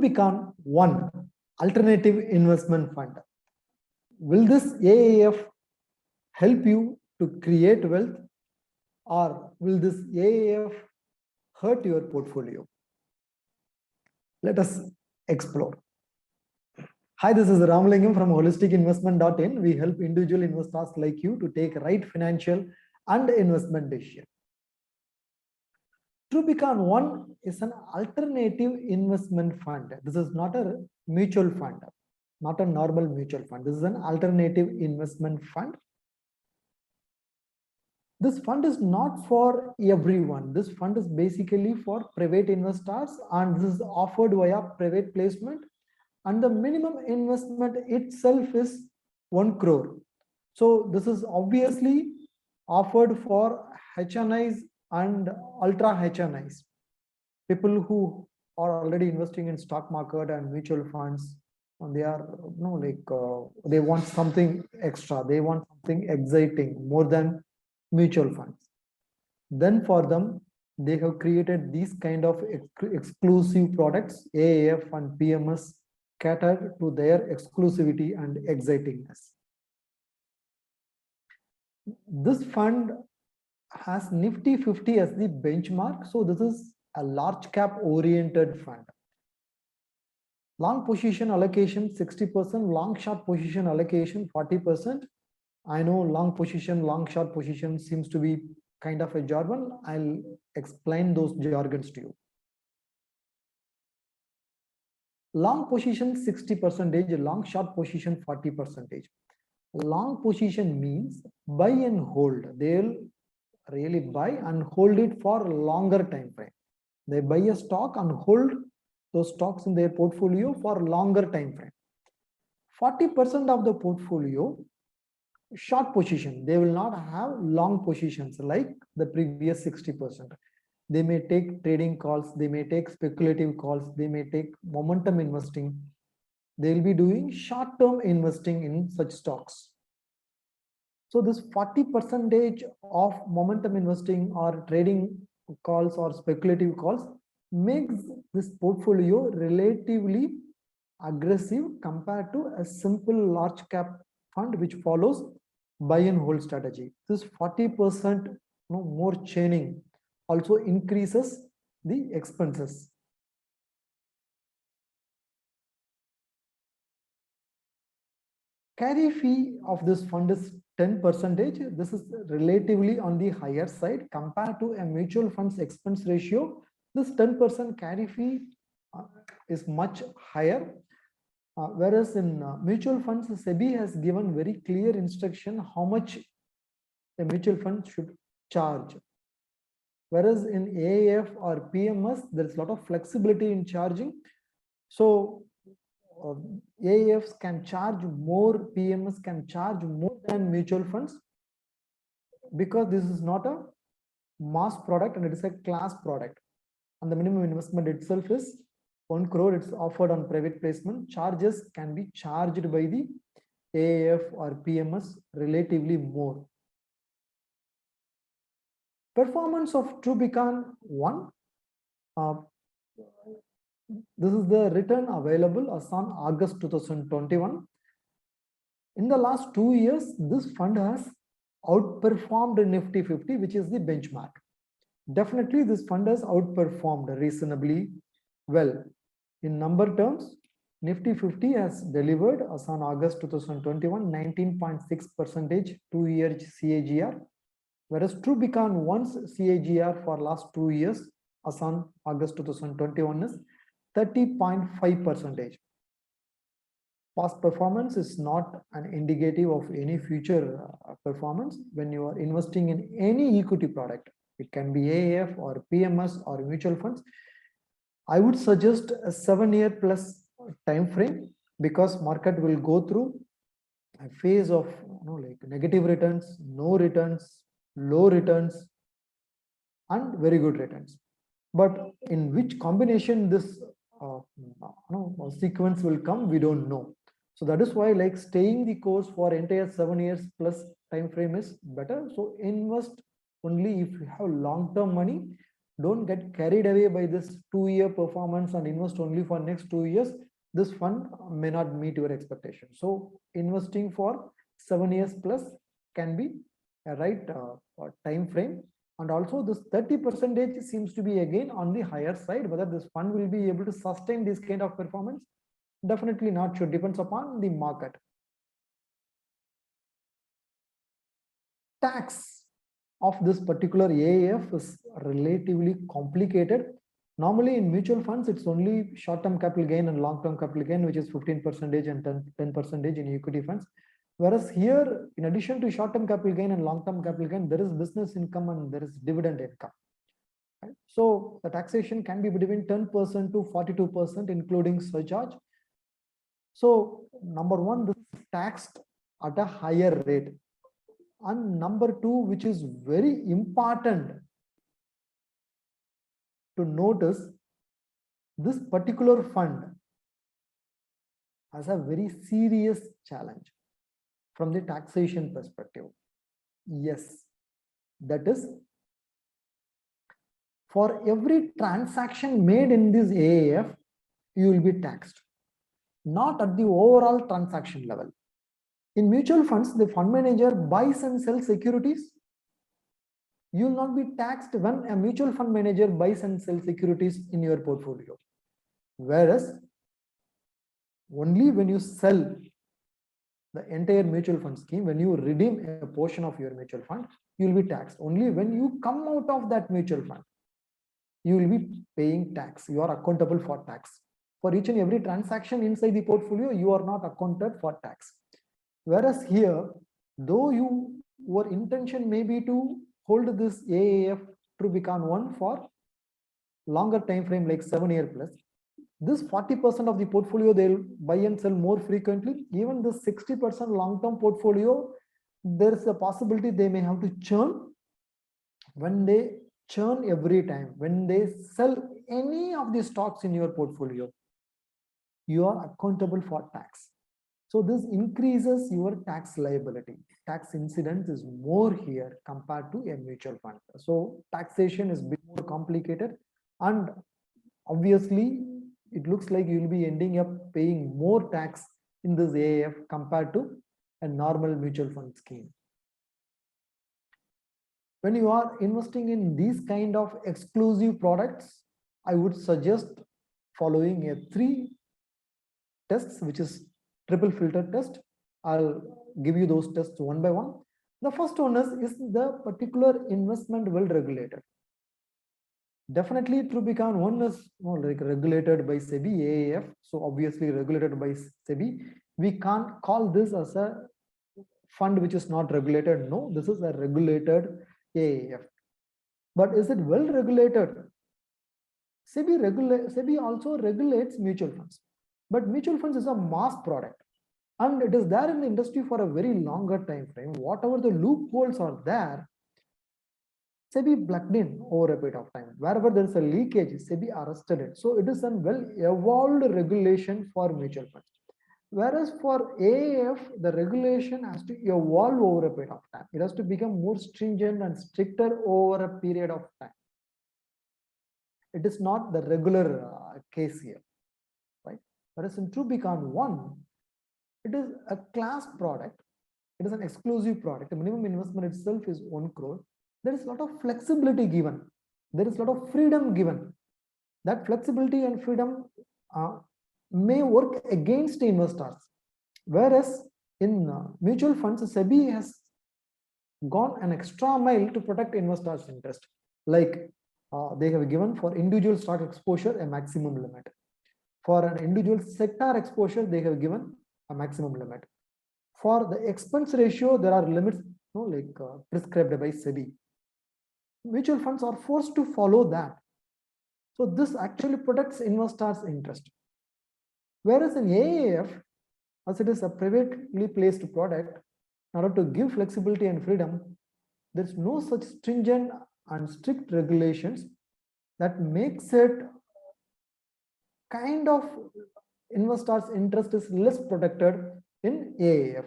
Truebeacon 1 alternative investment fund. Will this AIF help you to create wealth, or will this AIF hurt your portfolio? Let us explore. Hi, this is Ramalingam from holisticinvestment.in. We help individual investors like you to take right financial and investment decision. Truebeacon 1 is an alternative investment fund. This is not a mutual fund, not a normal mutual fund. This is an alternative investment fund. This fund is not for everyone. This fund is basically for private investors, and this is offered via private placement. And the minimum investment itself is 1 crore. So this is obviously offered for HNIs and ultra HNIs, people who are already investing in stock market and mutual funds, and they are they want something extra, they want something exciting more than mutual funds. Then for them, they have created these kind of exclusive products. AIF and PMS cater to their exclusivity and excitingness. This fund has Nifty 50 as the benchmark. So this is a large cap oriented fund. Long position allocation 60%, long short position allocation 40%. I know long position, long short position seems to be kind of a jargon. I'll explain those jargons to you. Long position 60%, long short position 40%. Long position means buy and hold. They'll really buy and hold it for a longer time frame. They buy a stock and hold those stocks in their portfolio for a longer time frame. 40% of the portfolio short position. They will not have long positions like the previous 60%. They may take trading calls, they may take speculative calls, they may take momentum investing. They will be doing short-term investing in such stocks. So this 40% of momentum investing or trading calls or speculative calls makes this portfolio relatively aggressive compared to a simple large cap fund which follows buy and hold strategy. This 40% more chaining also increases the expenses. Carry fee of this fund is 10%. This is relatively on the higher side compared to a mutual fund's expense ratio. This 10% carry fee is much higher. Whereas in mutual funds, SEBI has given very clear instruction how much a mutual fund should charge. Whereas in AIF or PMS, there is a lot of flexibility in charging. So AIFs can charge more, PMS can charge more than mutual funds, because this is not a mass product and it is a class product. And the minimum investment itself is 1 crore. It's offered on private placement. Charges can be charged by the AIF or PMS relatively more. Performance of Truebeacon 1. This is the return available as on August 2021. In the last 2 years, this fund has outperformed Nifty 50, which is the benchmark. Definitely, this fund has outperformed reasonably well. In number terms, Nifty 50 has delivered as on August 2021 19.6% 2-year CAGR, whereas Truebeacon 1's CAGR for last 2 years as on August 2021 is 30.5%. Past performance is not an indicative of any future performance. When you are investing in any equity product, it can be AIF or PMS or mutual funds, I would suggest a 7-year plus time frame, because market will go through a phase of like negative returns, no returns, low returns, and very good returns. But in which combination this sequence will come, we don't know. So that is why like staying the course for entire 7 years plus time frame is better. So invest only if you have long-term money, Don't get carried away by this 2-year performance and invest only for next 2 years. This fund may not meet your expectation. So investing for 7 years plus can be a right time frame. And also this 30% seems to be again on the higher side. Whether this fund will be able to sustain this kind of performance, definitely not sure, depends upon the market. Tax of this particular AIF is relatively complicated. Normally in mutual funds, it's only short-term capital gain and long-term capital gain, which is 15% and 10% in equity funds. Whereas here, in addition to short-term capital gain and long-term capital gain, there is business income and there is dividend income. Right? So the taxation can be between 10% to 42%, including surcharge. So number one, this is taxed at a higher rate. And number two, which is very important to notice, this particular fund has a very serious challenge from the taxation perspective. Yes, that is, for every transaction made in this AIF, you will be taxed, not at the overall transaction level. In mutual funds, the fund manager buys and sells securities. You will not be taxed when a mutual fund manager buys and sells securities in your portfolio. Whereas only when you sell the entire mutual fund scheme, when you redeem a portion of your mutual fund, you will be taxed. Only when you come out of that mutual fund, you will be paying tax. You are accountable for tax. For each and every transaction inside the portfolio, you are not accounted for tax. Whereas here, though your intention may be to hold this AIF to become one for longer time frame like 7 year plus, this 40% of the portfolio they'll buy and sell more frequently. Even the 60% long-term portfolio, there is a possibility they may have to churn. When they churn every time, when they sell any of the stocks in your portfolio, you are accountable for tax. So this increases your tax liability. Tax incidence is more here compared to a mutual fund. So taxation is a bit more complicated, and obviously it looks like you will be ending up paying more tax in this AIF compared to a normal mutual fund scheme. When you are investing in these kind of exclusive products, I would suggest following a 3 tests, which is triple filter test. I'll give you those tests one by one. The first one is the particular investment well regulated. Definitely Trubicon one is like regulated by SEBI AIF, so obviously regulated by SEBI. We can't call this as a fund which is not regulated. No, this is a regulated AIF. But is it well regulated? SEBI also regulates mutual funds, but mutual funds is a mass product, and it is there in the industry for a very longer time frame. Whatever the loopholes are there, SEBI plugged in over a period of time. Wherever there is a leakage, SEBI arrested it. So it is a well-evolved regulation for mutual funds. Whereas for AIF, the regulation has to evolve over a period of time. It has to become more stringent and stricter over a period of time. It is not the regular case here, right? Whereas in Trubicon 1, it is a class product. It is an exclusive product. The minimum investment itself is 1 crore. There is a lot of flexibility given. There is a lot of freedom given. That flexibility and freedom may work against investors. Whereas in mutual funds, SEBI has gone an extra mile to protect investors' interest. Like they have given for individual stock exposure a maximum limit. For an individual sector exposure, they have given a maximum limit. For the expense ratio, there are limits prescribed by SEBI. Mutual funds are forced to follow that. So this actually protects investors' interest. Whereas in AIF, as it is a privately placed product, in order to give flexibility and freedom, there is no such stringent and strict regulations that makes it kind of investors' interest is less protected in AIF.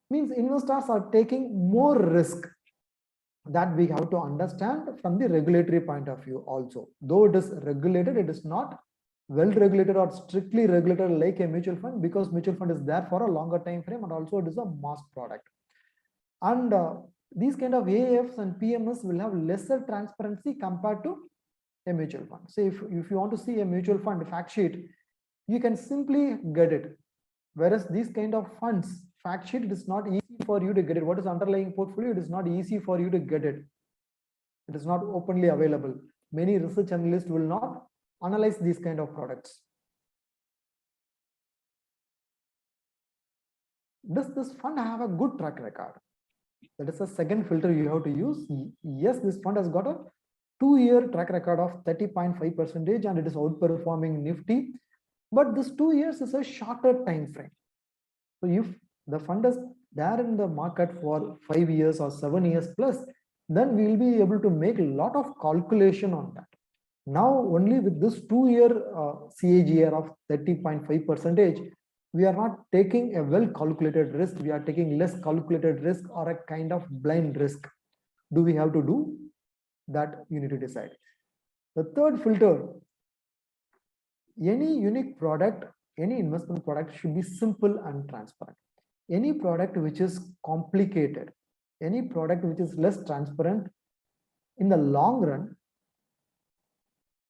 Means investors are taking more risk. that we have to understand from the regulatory point of view also. Though it is regulated, it is not well regulated or strictly regulated like a mutual fund, because mutual fund is there for a longer time frame, and also it is a mass product. And these kind of AIFs and PMS will have lesser transparency compared to a mutual fund. So if you want to see a mutual fund fact sheet, you can simply get it. Whereas these kind of funds fact sheet, it is not easy for you to get it. What is underlying portfolio? It is not easy for you to get it. It is not openly available. Many research analysts will not analyze these kind of products. Does this fund have a good track record? That is the second filter you have to use. Yes, this fund has got a 2-year track record of 30.5% and it is outperforming Nifty. But this 2 years is a shorter time frame. So if the fund is there in the market for 5 years or 7 years plus, then we will be able to make a lot of calculation on that. Now, only with this 2-year CAGR of 30.5%, we are not taking a well calculated risk. We are taking less calculated risk or a kind of blind risk. Do we have to do that? You need to decide. The third filter, any unique product, any investment product should be simple and transparent. Any product which is complicated, any product which is less transparent, in the long run,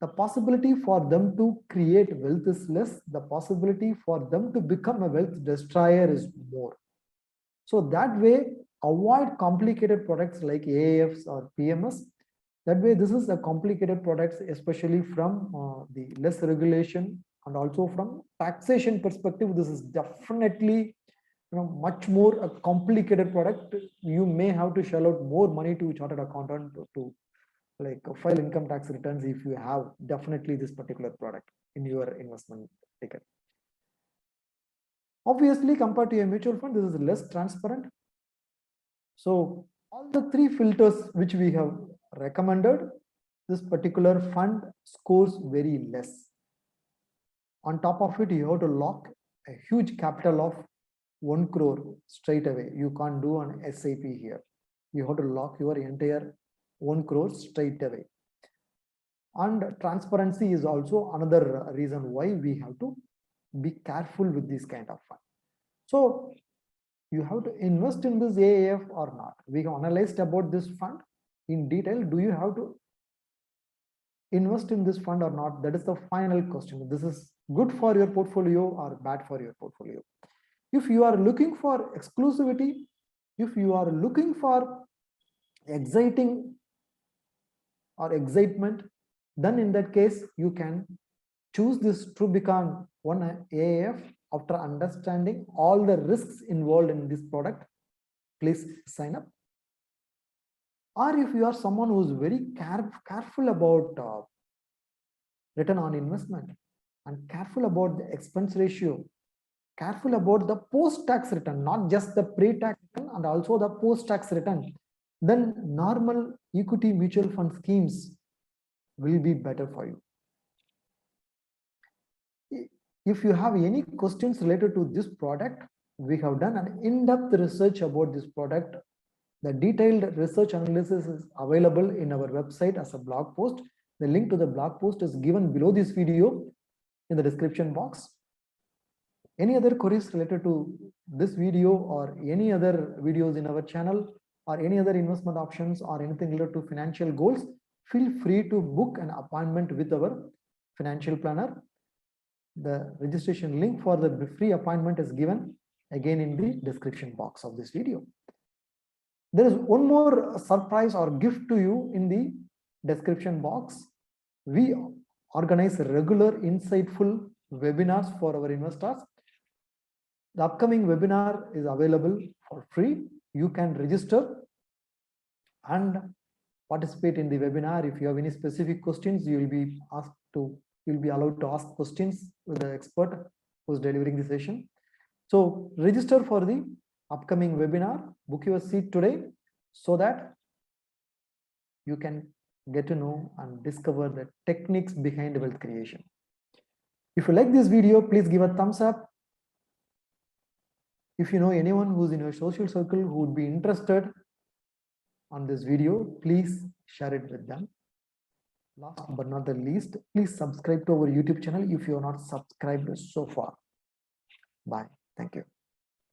the possibility for them to create wealth is less, the possibility for them to become a wealth destroyer is more. So that way, avoid complicated products like AIFs or PMS. That way, this is a complicated products, especially from the less regulation and also from taxation perspective. This is definitely much more a complicated product. You may have to shell out more money to chartered accountant to like file income tax returns if you have definitely this particular product in your investment ticket. Obviously, compared to a mutual fund, this is less transparent. So all the 3 filters which we have recommended, this particular fund scores very less. On top of it, you have to lock a huge capital of 1 crore straight away. You can't do an SIP here. You have to lock your entire 1 crore straight away. And transparency is also another reason why we have to be careful with this kind of fund. So you have to invest in this AIF or not. We have analyzed about this fund in detail. Do you have to invest in this fund or not? That is the final question. This is good for your portfolio or bad for your portfolio. If you are looking for exclusivity, if you are looking for exciting or excitement, then in that case, you can choose this Trubicon 1 AIF after understanding all the risks involved in this product. Please sign up. Or if you are someone who is very careful about return on investment and careful about the expense ratio, careful about the post-tax return, not just the pre-tax return and also the post-tax return, then normal equity mutual fund schemes will be better for you. If you have any questions related to this product, we have done an in-depth research about this product. The detailed research analysis is available in our website as a blog post. The link to the blog post is given below this video in the description box. Any other queries related to this video or any other videos in our channel or any other investment options or anything related to financial goals, feel free to book an appointment with our financial planner. The registration link for the free appointment is given again in the description box of this video. There is one more surprise or gift to you in the description box. We organize regular insightful webinars for our investors. The upcoming webinar is available for free. You can register and participate in the webinar. If you have any specific questions, you will be allowed to ask questions with the expert who is delivering the session. So register for the upcoming webinar, book your seat today so that you can get to know and discover the techniques behind wealth creation. If you like this video, please give a thumbs up. If you know anyone who's in your social circle who would be interested on this video, please share it with them. Last but not the least, please subscribe to our YouTube channel if you are not subscribed so far. Bye. Thank you.